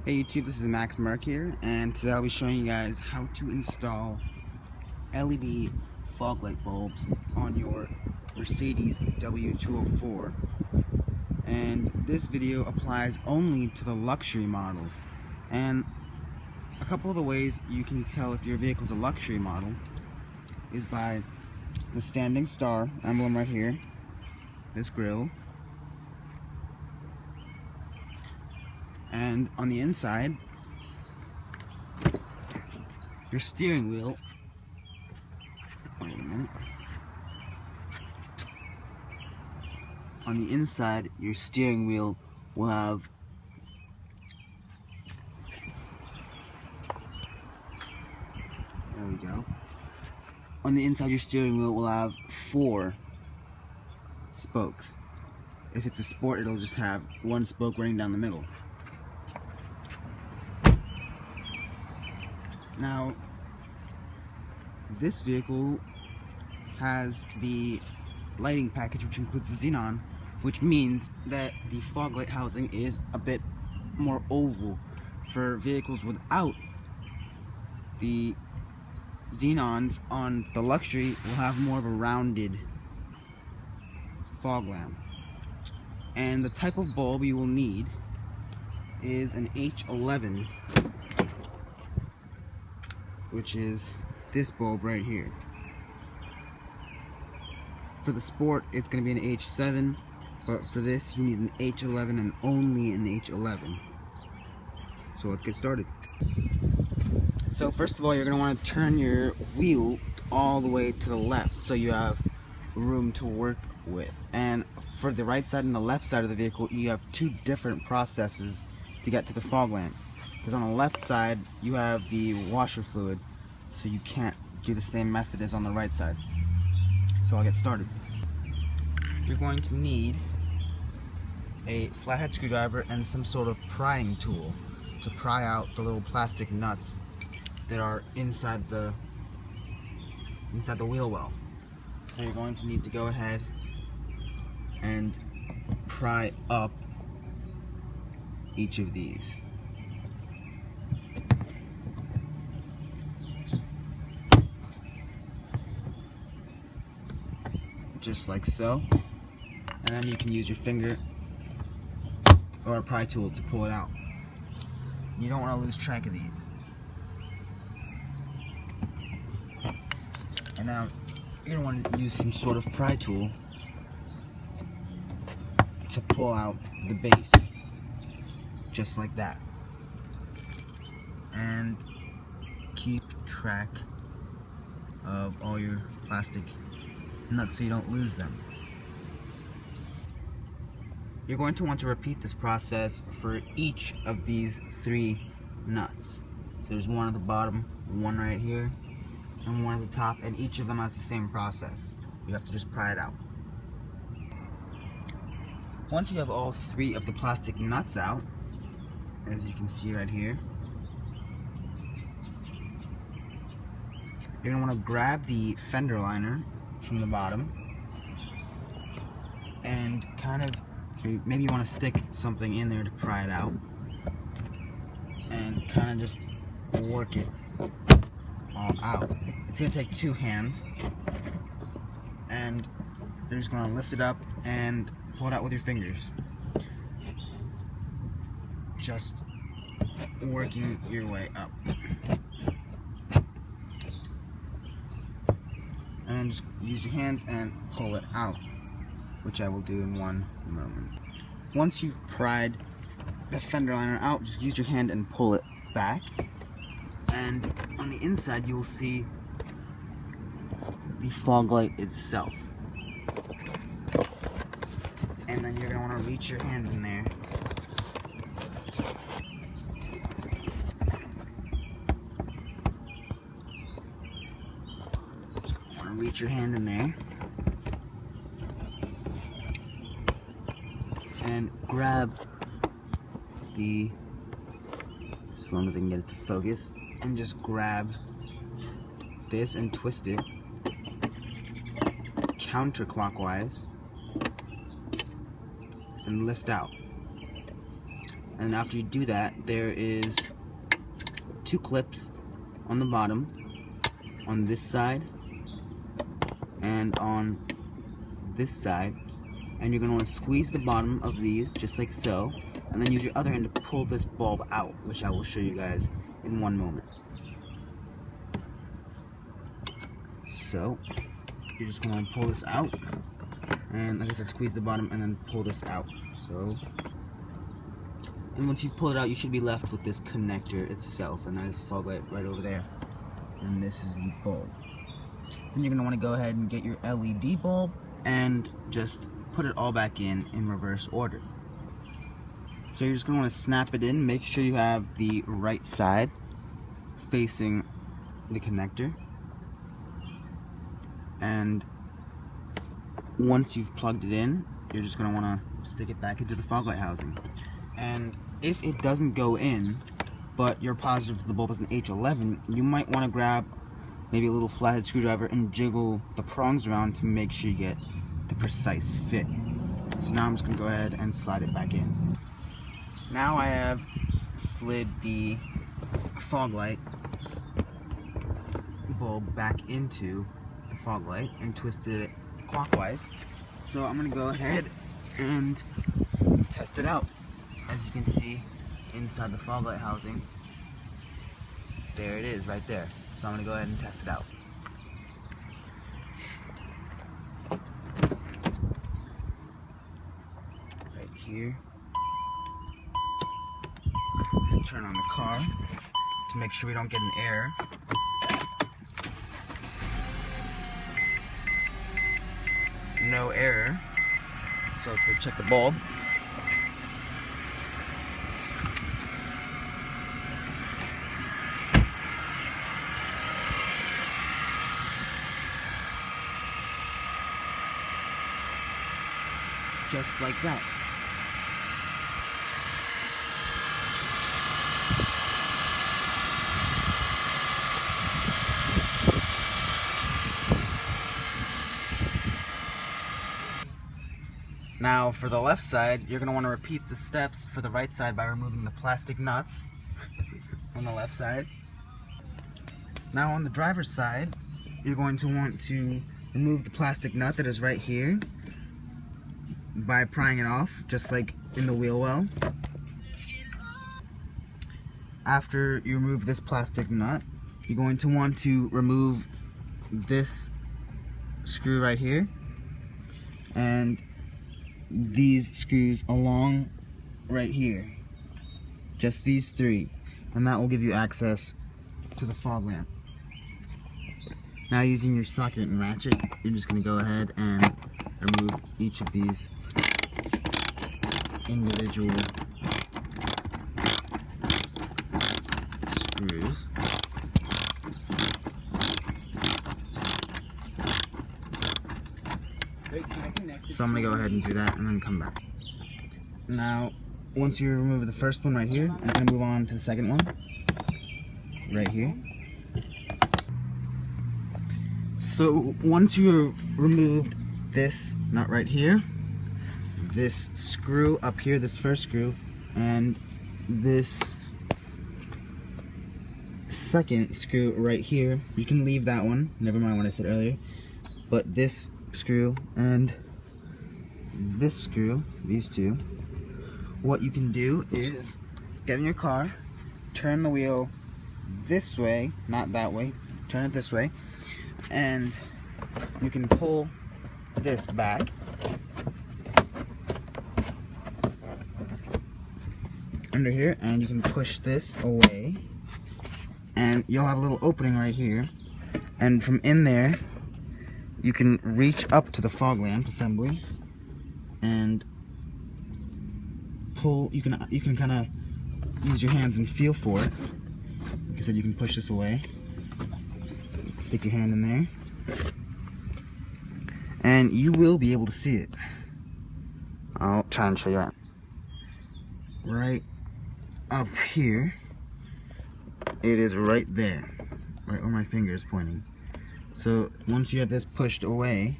Hey YouTube, this is Max Merck here, and today I'll be showing you guys how to install LED fog light bulbs on your Mercedes W204. And this video applies only to the luxury models. And a couple of the ways you can tell if your vehicle is a luxury model is by the standing star emblem right here, this grille, and on the inside, your steering wheel. Wait a minute. On the inside, your steering wheel will have there we go. On the inside, your steering wheel will have 4 spokes. If it's a sport, it'll just have 1 spoke running down the middle. Now, this vehicle has the lighting package, which includes the xenon, which means that the fog light housing is a bit more oval. For vehicles without the xenons on the luxury, will have more of a rounded fog lamp. And the type of bulb you will need is an H11, which is this bulb right here. For the sport, it's going to be an H7, but for this, you need an H11 and only an H11. So let's get started. So first of all, you're going to want to turn your wheel all the way to the left so you have room to work with. And for the right side and the left side of the vehicle, you have 2 different processes to get to the fog lamp. Because on the left side, you have the washer fluid, so you can't do the same method as on the right side. So I'll get started. You're going to need a flathead screwdriver and some sort of prying tool to pry out the little plastic nuts that are inside the wheel well. So you're going to need to go ahead and pry up each of these. Just like so, and then you can use your finger or a pry tool to pull it out. You don't want to lose track of these. And now you're going to want to use some sort of pry tool to pull out the base, just like that. And keep track of all your plastic nuts so you don't lose them. You're going to want to repeat this process for each of these 3 nuts. So there's one at the bottom, one right here, and one at the top, and each of them has the same process. You have to just pry it out. Once you have all 3 of the plastic nuts out, as you can see right here, you're going to want to grab the fender liner from the bottom and kind of, maybe you want to stick something in there to pry it out, and kind of just work it all out. It's going to take 2 hands, and you're just going to lift it up and pull it out with your fingers, just working your way up. And then just use your hands and pull it out, which I will do in one moment. Once you've pried the fender liner out, just use your hand and pull it back. And on the inside, you will see the fog light itself. And then you're going to want to reach your hand in there. Reach your hand in there and grab the, as long as I can get it to focus, and just grab this and twist it counterclockwise and lift out. And after you do that, there is 2 clips on the bottom, on this side and on this side, and you're going to want to squeeze the bottom of these just like so, and then use your other hand to pull this bulb out, which I will show you guys in one moment. So you're just going to pull this out, and like I said, squeeze the bottom and then pull this out. So, and once you've pulled it out, you should be left with this connector itself, and that is the fog light right over there, and this is the bulb. Then you're going to want to go ahead and get your LED bulb and just put it all back in reverse order. So you're just going to want to snap it in. Make sure you have the right side facing the connector, and once you've plugged it in, you're just going to want to stick it back into the fog light housing. And if it doesn't go in, but you're positive the bulb is an H11, you might want to grab maybe a little flathead screwdriver and jiggle the prongs around to make sure you get the precise fit. So now I'm just going to go ahead and slide it back in. Now I have slid the fog light bulb back into the fog light and twisted it clockwise. So I'm going to go ahead and test it out. As you can see inside the fog light housing, there it is right there. So I'm going to go ahead and test it out. Right here. Let's turn on the car to make sure we don't get an error. No error. So let's go check the bulb. Just like that. Now for the left side, you're going to want to repeat the steps for the right side by removing the plastic nuts on the left side. Now on the driver's side, you're going to want to remove the plastic nut that is right here by prying it off, just like in the wheel well. After you remove this plastic nut, you're going to want to remove this screw right here and these screws along right here, just these 3, and that will give you access to the fog lamp. Now using your socket and ratchet, you're just going to go ahead and remove each of these individual screws. So I'm going to go ahead and do that and then come back. Now, once you remove the first one right here, you're going to move on to the second one right here. So once you've removed this nut right here, this screw up here, this first screw, and this second screw right here, you can leave that one, never mind what I said earlier, but this screw and this screw, these 2, what you can do is get in your car, turn the wheel this way, not that way, turn it this way, and you can pull this back under here, and you can push this away, and you'll have a little opening right here, and from in there you can reach up to the fog lamp assembly and pull. You can kind of use your hands and feel for it. Like I said, you can push this away, stick your hand in there, and you will be able to see it. I'll try and show you that. Right up here, it is right there, right where my finger is pointing. So once you have this pushed away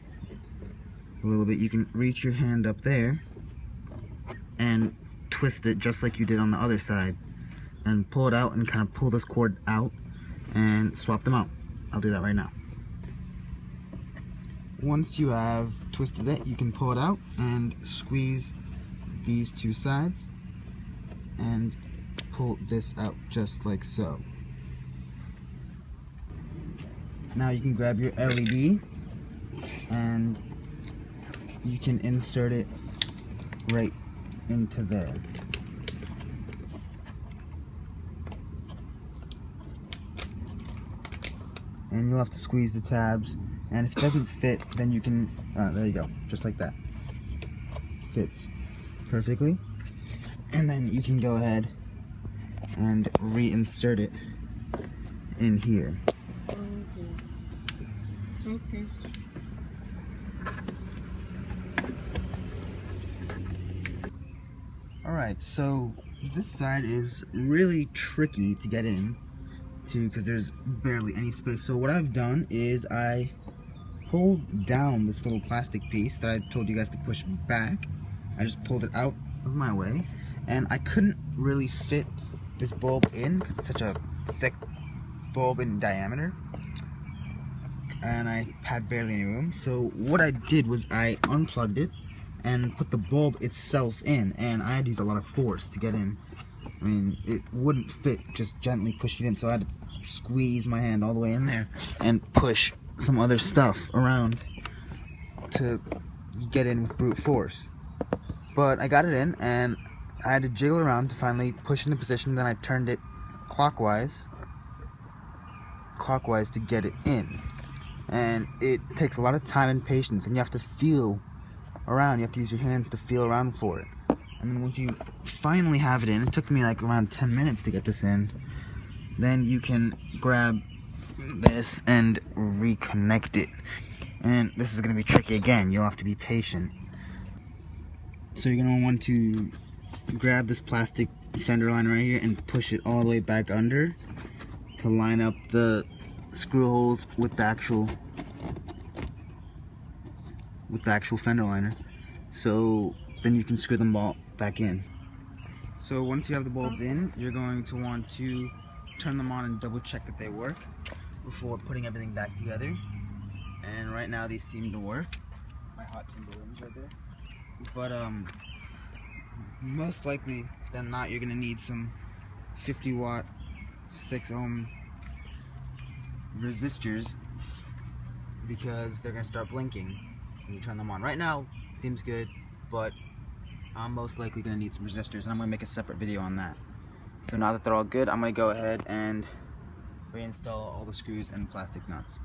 a little bit, you can reach your hand up there and twist it just like you did on the other side and pull it out and kind of pull this cord out and swap them out. I'll do that right now. Once you have twisted it, you can pull it out and squeeze these two sides and pull this out just like so. Now you can grab your LED and you can insert it right into there. And you'll have to squeeze the tabs, and if it doesn't fit, then you can, there you go, just like that. Fits perfectly. And then you can go ahead and reinsert it in here. Okay. Alright, so this side is really tricky to get in to because there's barely any space. So what I've done is I pulled down this little plastic piece that I told you guys to push back. I just pulled it out of my way, and I couldn't really fit this bulb in because it's such a thick bulb in diameter, and I had barely any room. So what I did was I unplugged it and put the bulb itself in, and I had to use a lot of force to get in. I mean, it wouldn't fit just gently pushing it in, so I had to squeeze my hand all the way in there and push some other stuff around to get in with brute force. But I got it in, and I had to jiggle around to finally push into position. Then I turned it clockwise to get it in. And it takes a lot of time and patience, and you have to feel around. You have to use your hands to feel around for it. And then once you finally have it in, it took me like around 10 minutes to get this in, then you can grab this and reconnect it. And this is going to be tricky again. You'll have to be patient. So you're going to want to grab this plastic fender line right here and push it all the way back under to line up the screw holes with the actual fender liner. So then you can screw them all back in. So once you have the bulbs in, you're going to want to turn them on and double check that they work before putting everything back together. And right now these seem to work. My hot timber rims right there. But most likely than not, you're gonna need some 50 watt 6 ohm resistors because they're gonna start blinking when you turn them on. Right now seems good, but I'm most likely gonna need some resistors, and I'm gonna make a separate video on that. So now that they're all good, I'm gonna go ahead and reinstall all the screws and plastic nuts.